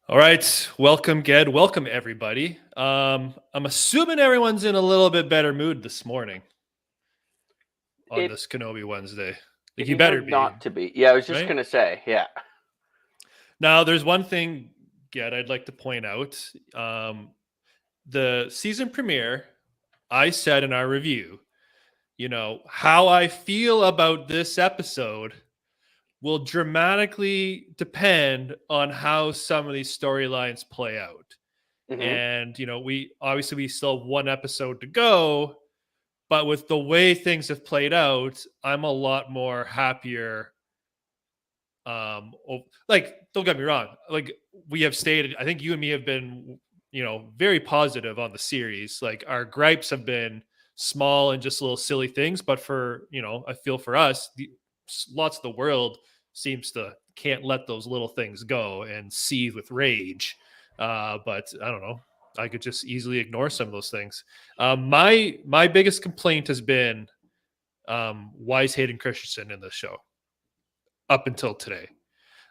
All right, welcome, Ged. Welcome, everybody. I'm assuming everyone's in a little bit better mood this morning on It this Kenobi Wednesday. Like, it'd you be better hard be, not to be. Yeah, I was just right? gonna say, yeah. Now, there's one thing, Ged, I'd like to point out. Um, the season premiere, I said in our review, how I feel about this episode will dramatically depend on how some of these storylines play out. hmm And we still have one episode to go, but with the way things have played out, I'm a lot more happier. Like, don't get me wrong, like, we have stated, I think you and me have been very positive on the series. Like, our gripes have been small and just little silly things, but for I feel for us, lots of the world seems to can't let those little things go and seethe with rage. But I don't know, I could just easily ignore some of those things. My biggest complaint has been, why is Hayden Christensen in this show up until today?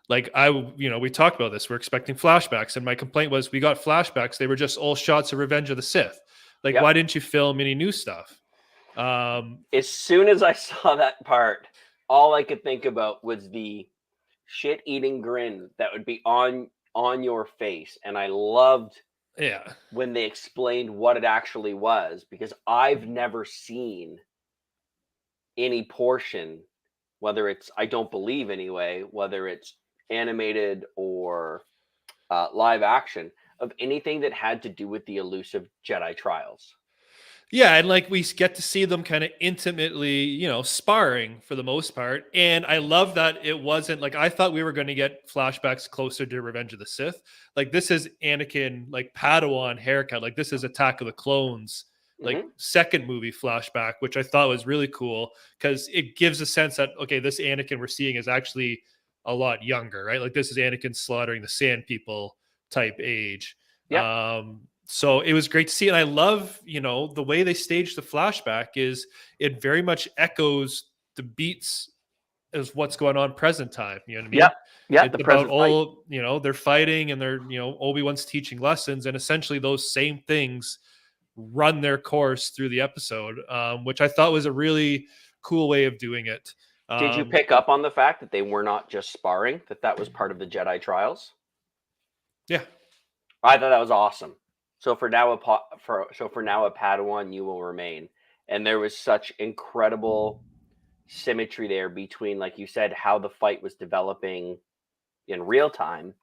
Like, we talked about this. We're expecting flashbacks, and my complaint was we got flashbacks. They were just all shots of Revenge of the Sith. Like, Yep. why didn't you film any new stuff? Um, As soon as I saw that part, all I could think about was the shit-eating grin that would be on your face, and I loved yeah, when they explained what it actually was because I've never seen any portion, whether it's I don't believe anyway, whether it's animated or live action, of anything that had to do with the elusive Jedi trials. yeah, and like we get to see them kind of intimately, sparring for the most part. And I love that it wasn't like I thought we were going to get flashbacks closer to Revenge of the Sith. Like, this is Anakin, like, Padawan haircut. Like, this is Attack of the Clones, like, hmm second movie flashback, which I thought was really cool because it gives a sense that, okay, this Anakin we're seeing is actually a lot younger, right? Like, this is Anakin slaughtering the Sand People type age. Yep. So it was great to see. And I love, the way they staged the flashback is it very much echoes the beats as what's going on present time. You know what I mean? Yep. Yep. It's The about present fight. all, they're fighting and they're, Obi-Wan's teaching lessons, and essentially those same things run their course through the episode, which I thought was a really cool way of doing it. Did you Um, pick up on the fact that they were not just sparring, that was part of the Jedi trials? yeah. I thought that was awesome. So for now, a Padawan, you will remain. And there was such incredible symmetry there between, like you said, how the fight was developing in real time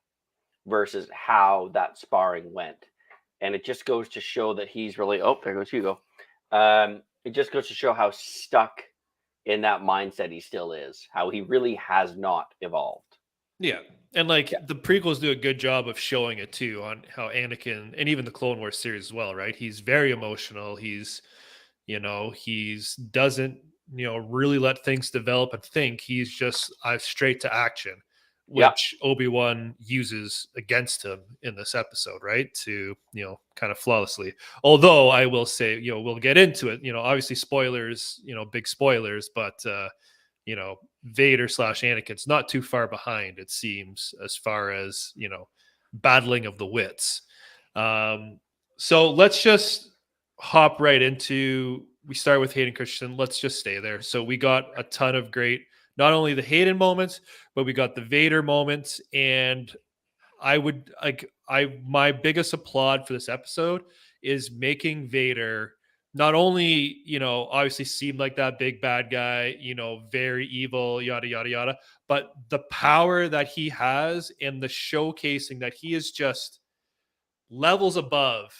versus how that sparring went. And it just goes to show that he's really, oh, there goes Hugo. It just goes to show how stuck in that mindset he still is, how he really has not evolved. Yeah. And like, Yeah. the prequels do a good job of showing it too, on how Anakin, and even the Clone Wars series as well, right? He's very emotional. He's doesn't, really let things develop and think. He's just straight to action, Yeah. which Obi-Wan uses against him in this episode, right? To, kind of flawlessly. Although I will say, we'll get into it, obviously spoilers, big spoilers, but Vader slash Anakin's not too far behind, it seems, as far as, battling of the wits. So let's just hop right into, we start with Hayden Christensen. Let's just stay there. So we got a ton of great, not only the Hayden moments, but we got the Vader moments. And my biggest applaud for this episode is making Vader not only, obviously seem like that big bad guy, very evil, yada, yada, yada, but the power that he has and the showcasing that he is just levels above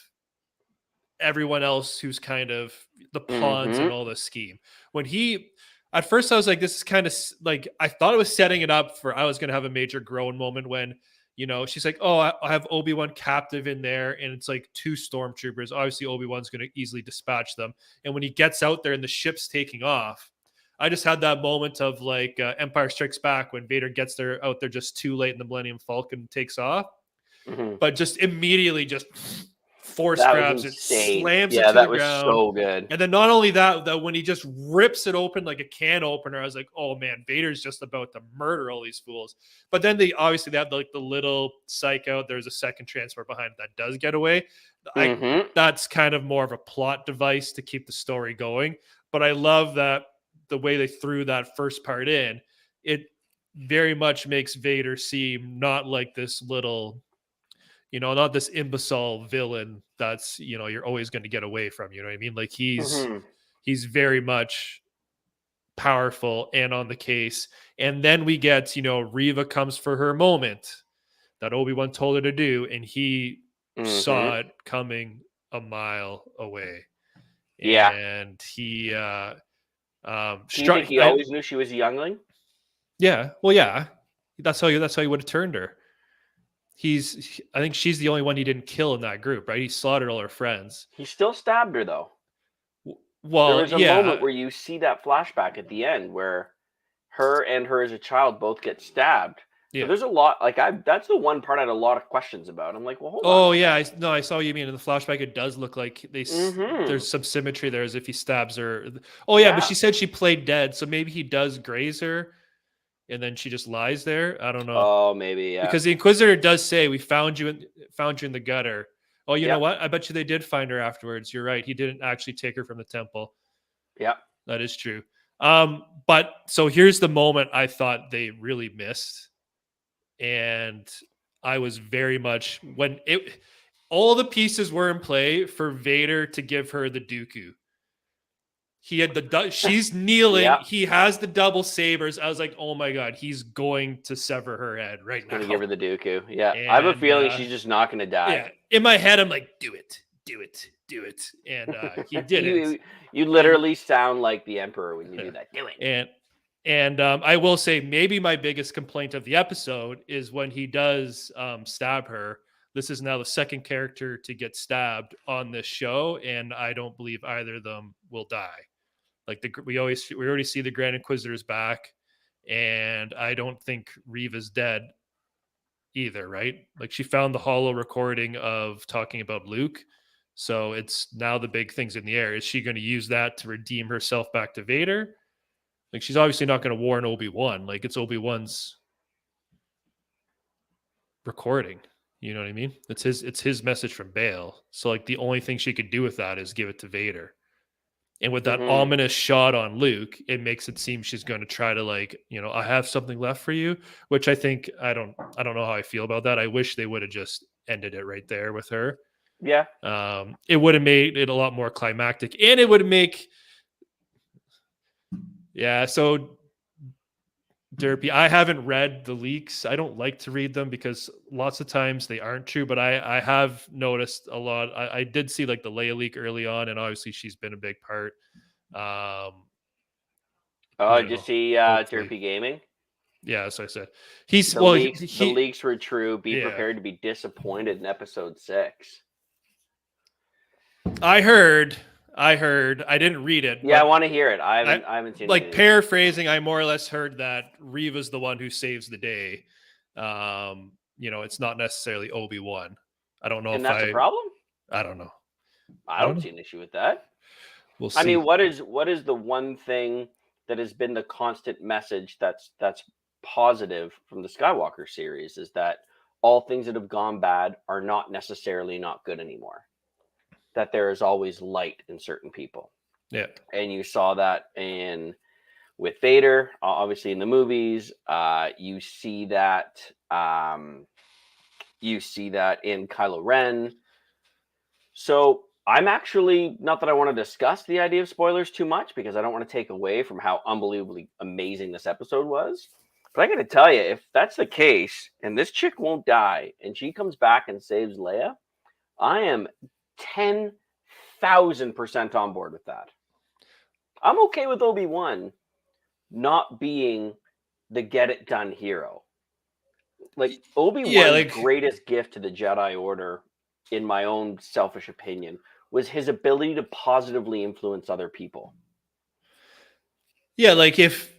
everyone else who's kind of the pawns hmm in all this scheme. When he, at first I was like, this is kind of like, I thought it was setting it up for, I was going to have a major groan moment when, she's like, oh, I have Obi-Wan captive in there, and it's like two stormtroopers. Obviously Obi-Wan's going to easily dispatch them. And when he gets out there and the ship's taking off, I just had that moment of like, Empire Strikes Back, when Vader gets there out there just too late and the Millennium Falcon takes off, hmm but just immediately just force That was grabs it, insane. slams it Yeah, to the that was ground. so good. And then not only that, that when he just rips it open like a can opener, I was like, oh man, Vader's just about to murder all these fools. But then they obviously have like the little psych out. There's a second transport behind that does get away. That's kind of more of a plot device to keep the story going. But I love that the way they threw that first part in, it very much makes Vader seem not like this little, not this imbecile villain that's, you're always going to get away from, you know what I mean? Like he's very much powerful and on the case. And then we get, Reva comes for her moment that Obi-Wan told her to do, and he saw it coming a mile away. Yeah. And he Do you think he always knew she was a youngling? Yeah. Well, yeah. That's how he would have turned her. I think she's the only one he didn't kill in that group, right? He slaughtered all her friends. He still stabbed her though. Well, there was a moment where you see that flashback at the end where her as a child both get stabbed. Yeah. So there's a lot, that's the one part I had a lot of questions about. I'm like, well, hold on. Oh yeah, I saw what you mean. In the flashback, it does look like there's some symmetry there, as if he stabs her. Oh yeah, but she said she played dead, so maybe he does graze her, and then she just lies there. I don't know. Oh, maybe, yeah. Because the Inquisitor does say, "We found you in the gutter." Oh, you know what? I bet you they did find her afterwards. You're right. He didn't actually take her from the temple. Yeah, that is true. But so here's the moment I thought they really missed, and I was very much when all the pieces were in play for Vader to give her the Dooku. He had she's kneeling. Yep. He has the double sabers. I was like, oh my God, he's going to sever her head right now. Going to give her the Dooku. Yeah. And I have a feeling she's just not going to die. Yeah. In my head, I'm like, do it. And he did it. You literally sound like the Emperor when you do that. Do it. And I will say maybe my biggest complaint of the episode is when he does stab her. This is now the second character to get stabbed on this show, and I don't believe either of them will die. Like we already see the Grand Inquisitor's back, and I don't think Reva's dead either, right? Like she found the holo recording of talking about Luke, so it's now the big thing's in the air. Is she going to use that to redeem herself back to Vader? Like she's obviously not going to warn Obi-Wan. Like it's Obi-Wan's recording. You know what I mean? It's his message from Bail. So like the only thing she could do with that is give it to Vader. And with that ominous shot on Luke, it makes it seem she's going to try to I have something left for you, which I think I don't know how I feel about that. I wish they would have just ended it right there with her. Yeah. It would have made it a lot more climactic, and it would make so Derpy, I haven't read the leaks. I don't like to read them because lots of times they aren't true, but I have noticed a lot. I did see like the Leia leak early on, and obviously she's been a big part. Did you see Derpy Gaming? Yeah, as I said. The leaks were true. Be prepared to be disappointed in episode 6. I heard. I didn't read it. Yeah, I want to hear it. I haven't seen it. Like paraphrasing, I more or less heard that Reva's the one who saves the day. It's not necessarily Obi-Wan. I don't know if that's a problem. I don't know. I don't see an issue with that. We'll see. I mean, what is the one thing that has been the constant message that's positive from the Skywalker series is that all things that have gone bad are not necessarily not good anymore. That there is always light in certain people. Yeah. And you saw that with Vader, obviously in the movies. You see that in Kylo Ren. So I'm actually, not that I want to discuss the idea of spoilers too much because I don't want to take away from how unbelievably amazing this episode was. But I got to tell you, if that's the case and this chick won't die and she comes back and saves Leia, I am 10,000% on board with that. I'm okay with Obi-Wan not being the get it done hero. Like Obi-Wan's greatest gift to the Jedi Order, in my own selfish opinion, was his ability to positively influence other people. Yeah, like if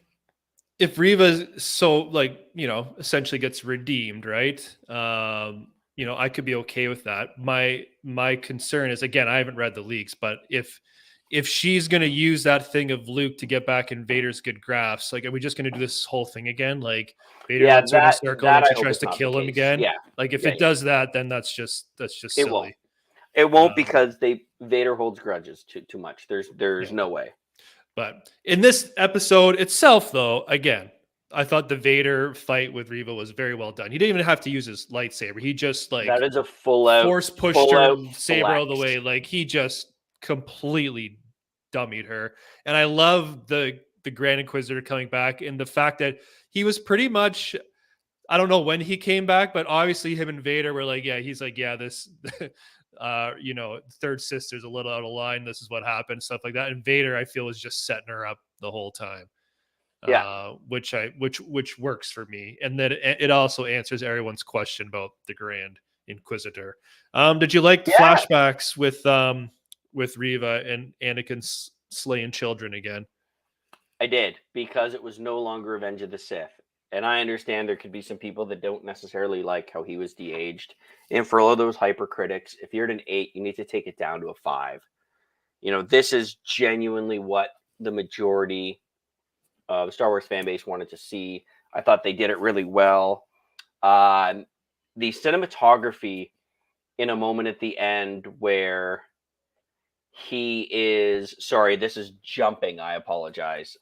Reva essentially gets redeemed, right? I could be okay with that. My concern is, again, I haven't read the leaks, but if she's going to use that thing of Luke to get back in Vader's good graphs, like, are we just going to do this whole thing again? Like, Vader Yeah, runs in a circle and that then I she hope tries it's to not the kill him case. again. Yeah, Like, if yeah, it yeah. does that, then that's just It won't. silly. It won't because Vader holds grudges too much. There's Yeah. no way. But in this episode itself, though, again, I thought the Vader fight with Reva was very well done. He didn't even have to use his lightsaber. He just That like is a full out force pushed her saber all the flex. way. Like, he just completely dummied her. And I love the Grand Inquisitor coming back, and the fact that he was pretty much, I don't know when he came back, but obviously him and Vader were like, he's like, this third sister's a little out of line. This is what happened, stuff like that. And Vader, I feel, was just setting her up the whole time. Yeah. Which works for me. And then it also answers everyone's question about the Grand Inquisitor. Did you like the flashbacks with Reva and Anakin slaying children again? I did, because it was no longer Revenge of the Sith. And I understand there could be some people that don't necessarily like how he was de-aged. And for all of those hypercritics, if you're at an 8, you need to take it down to a 5. This is genuinely what the majority of the Star Wars fan base wanted to see. I thought they did it really well. The cinematography in a moment at the end where he is, sorry, this is jumping, I apologize.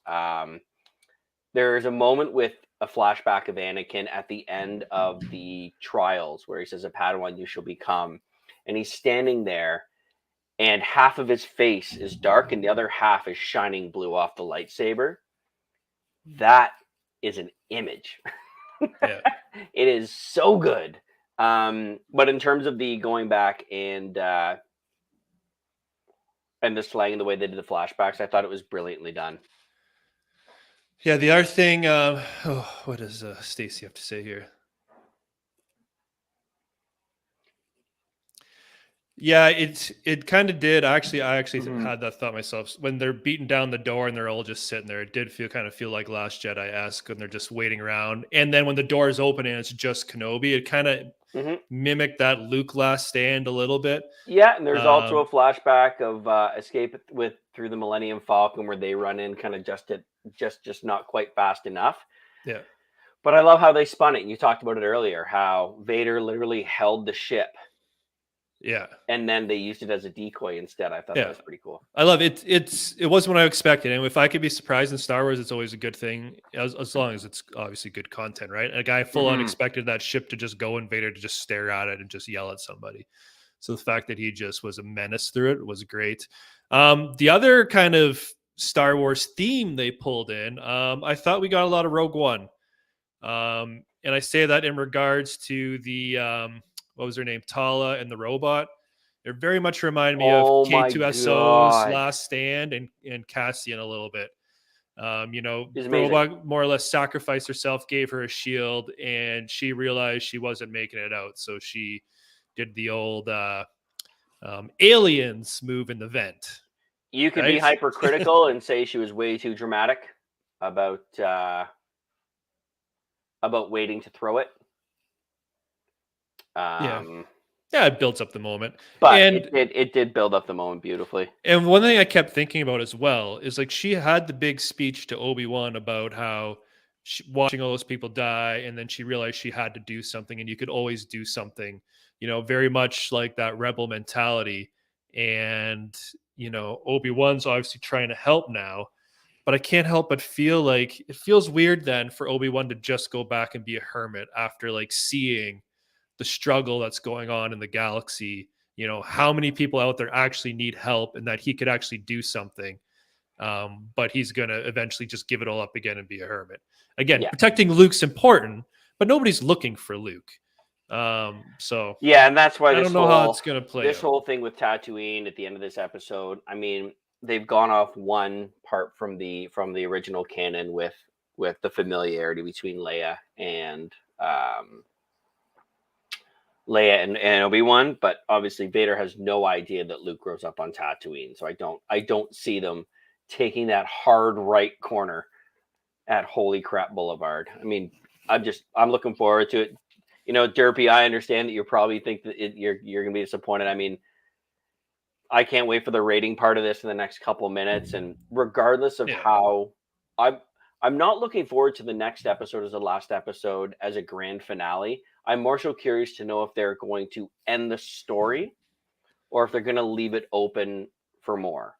There's a moment with a flashback of Anakin at the end of the trials where he says, "A Padawan you shall become," and he's standing there and half of his face is dark and the other half is shining blue off the lightsaber. That is an image. Yeah. It is so good. But in terms of the going back and the slang and the way they did the flashbacks, I thought it was brilliantly done. Yeah, the other thing, what does Stacy have to say here? Yeah, it kind of did. I actually had that thought myself. When they're beating down the door and they're all just sitting there, it did kind of feel like Last Jedi-esque, and they're just waiting around. And then when the door is open and it's just Kenobi, it kind of mimicked that Luke Last Stand a little bit. Yeah, and there's also a flashback of Escape through the Millennium Falcon where they run in kind of just not quite fast enough. Yeah. But I love how they spun it. And you talked about it earlier, how Vader literally held the ship. Yeah. And then they used it as a decoy instead. I thought that was pretty cool. I love it. It wasn't what I expected. And if I could be surprised in Star Wars, it's always a good thing, as long as it's obviously good content, right? A guy full on expected that ship to just go and Vader to just stare at it and just yell at somebody. So the fact that he just was a menace through it was great. The other kind of Star Wars theme they pulled in, I thought we got a lot of Rogue One. And I say that in regards to the what was her name, Tala and the robot. It very much reminded me of K2SO's Last Stand and Cassian a little bit. Robot more or less sacrificed herself, gave her a shield, and she realized she wasn't making it out, so she did the old aliens move in the vent. You could be hypercritical and say she was way too dramatic about waiting to throw it. Yeah, it builds up the moment. But it did build up the moment beautifully. And one thing I kept thinking about as well is, like, she had the big speech to Obi-Wan about how watching all those people die, and then she realized she had to do something, and you could always do something, very much like that rebel mentality. And, Obi-Wan's obviously trying to help now, but I can't help but feel like it feels weird then for Obi-Wan to just go back and be a hermit after, like, seeing the struggle that's going on in the galaxy, how many people out there actually need help, and that he could actually do something. But he's going to eventually just give it all up again and be a hermit. Again, protecting Luke's important, but nobody's looking for Luke. So and that's why I don't know how it's going to play. This whole thing with Tatooine at the end of this episode, I mean, they've gone off one part from the original canon with the familiarity between Leia and Obi-Wan, but obviously Vader has no idea that Luke grows up on Tatooine. So I don't see them taking that hard right corner at Holy Crap Boulevard. I mean, I'm looking forward to it. Derpy, I understand that you probably think that you're going to be disappointed. I mean, I can't wait for the rating part of this in the next couple of minutes. And regardless of how I'm not looking forward to the next episode as the last episode as a grand finale. I'm more so curious to know if they're going to end the story or if they're going to leave it open for more.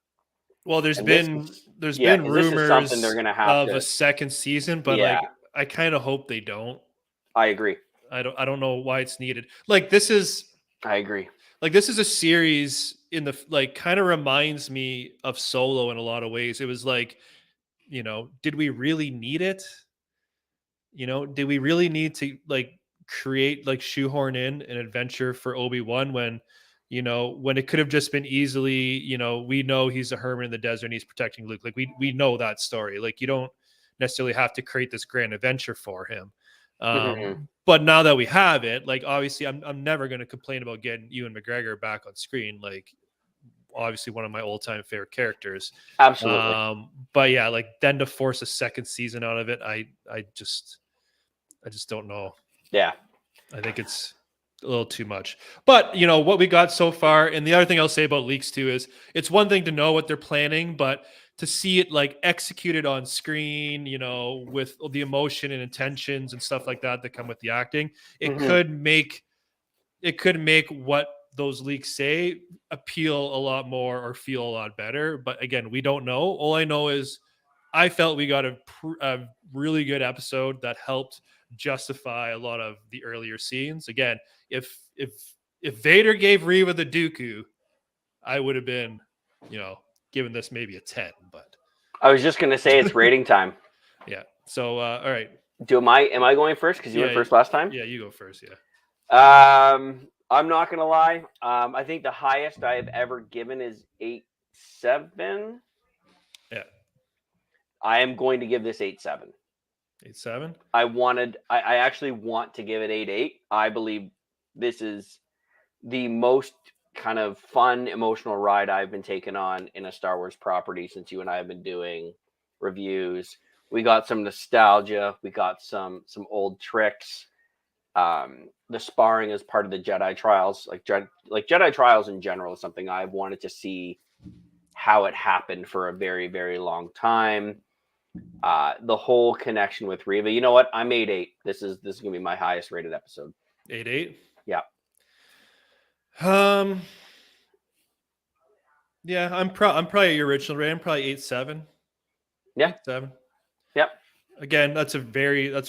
Well, there's been rumors something they're going to have of a second season, but I kind of hope they don't. I agree. I don't know why it's needed. Like this is I agree. Like this is a series in the kind of reminds me of Solo in a lot of ways. It was like, did we really need it? Did we really need to create shoehorn in an adventure for Obi-Wan when it could have just been easily, we know he's a hermit in the desert and he's protecting Luke. Like we know that story. Like you don't necessarily have to create this grand adventure for him. But now that we have it, obviously I'm never going to complain about getting Ewan McGregor back on screen. Obviously one of my all-time favorite characters. Absolutely. But yeah, then to force a second season out of it, I just don't know. Yeah. I think it's a little too much. But, what we got so far, and the other thing I'll say about leaks too is it's one thing to know what they're planning, but to see it executed on screen, with the emotion and intentions and stuff like that come with the acting, it could make what those leaks say appeal a lot more or feel a lot better. But again, we don't know. All I know is I felt we got a really good episode that helped justify a lot of the earlier scenes. Again, if Vader gave Reva the Dooku, I would have been, given this maybe a 10. But I was just gonna say it's rating time. Yeah. So all right. Am I going first? Because you went first last time? Yeah, you go first, yeah. I'm not gonna lie. I think the highest I have ever given is 8.7. Yeah. I am going to give this 8.7. 8.7? I actually want to give it 8.8. I believe this is the most kind of fun, emotional ride I've been taken on in a Star Wars property since you and I have been doing reviews. We got some nostalgia. We got some old tricks. The sparring as part of the Jedi trials, Jedi trials in general, is something I've wanted to see how it happened for a very, very long time. The whole connection with Reva. You know what? I'm 8.8. This is gonna be my highest rated episode. 8.8? Yeah. Yeah, I'm probably your original rating. I'm probably 8.7. Yeah. 8.7. Yep. Again, that's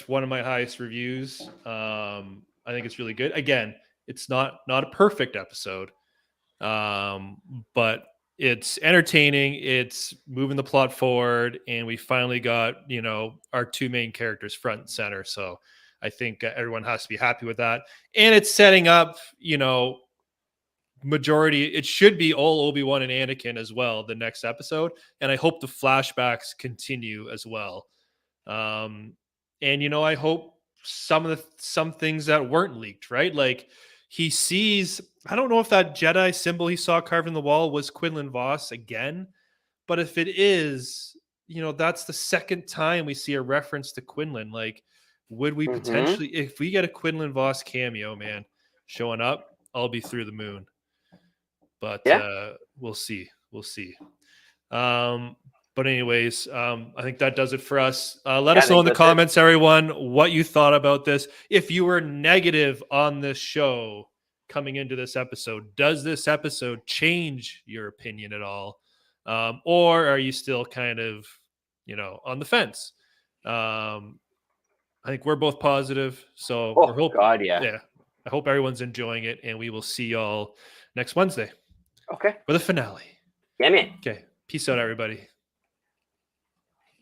one of my highest reviews. I think it's really good. Again, it's not a perfect episode, but it's entertaining. It's moving the plot forward, and we finally got our two main characters front and center. So I think everyone has to be happy with that, and it's setting up majority. It should be all Obi-Wan and Anakin as well the next episode, and I hope the flashbacks continue as well. And I hope some things that weren't leaked, right? He sees, I don't know if that Jedi symbol he saw carved in the wall was Quinlan Vos again, but if it is, that's the second time we see a reference to Quinlan. Would we potentially, if we get a Quinlan Vos cameo, man, showing up, I'll be through the moon. But we'll see. But anyways, I think that does it for us. Let us know in the comments, everyone, what you thought about this. If you were negative on this show coming into this episode, does this episode change your opinion at all? Or are you still kind of, on the fence? I think we're both positive. So I hope everyone's enjoying it, and we will see y'all next Wednesday. Okay. For the finale. Yeah, man. Okay. Peace out, everybody.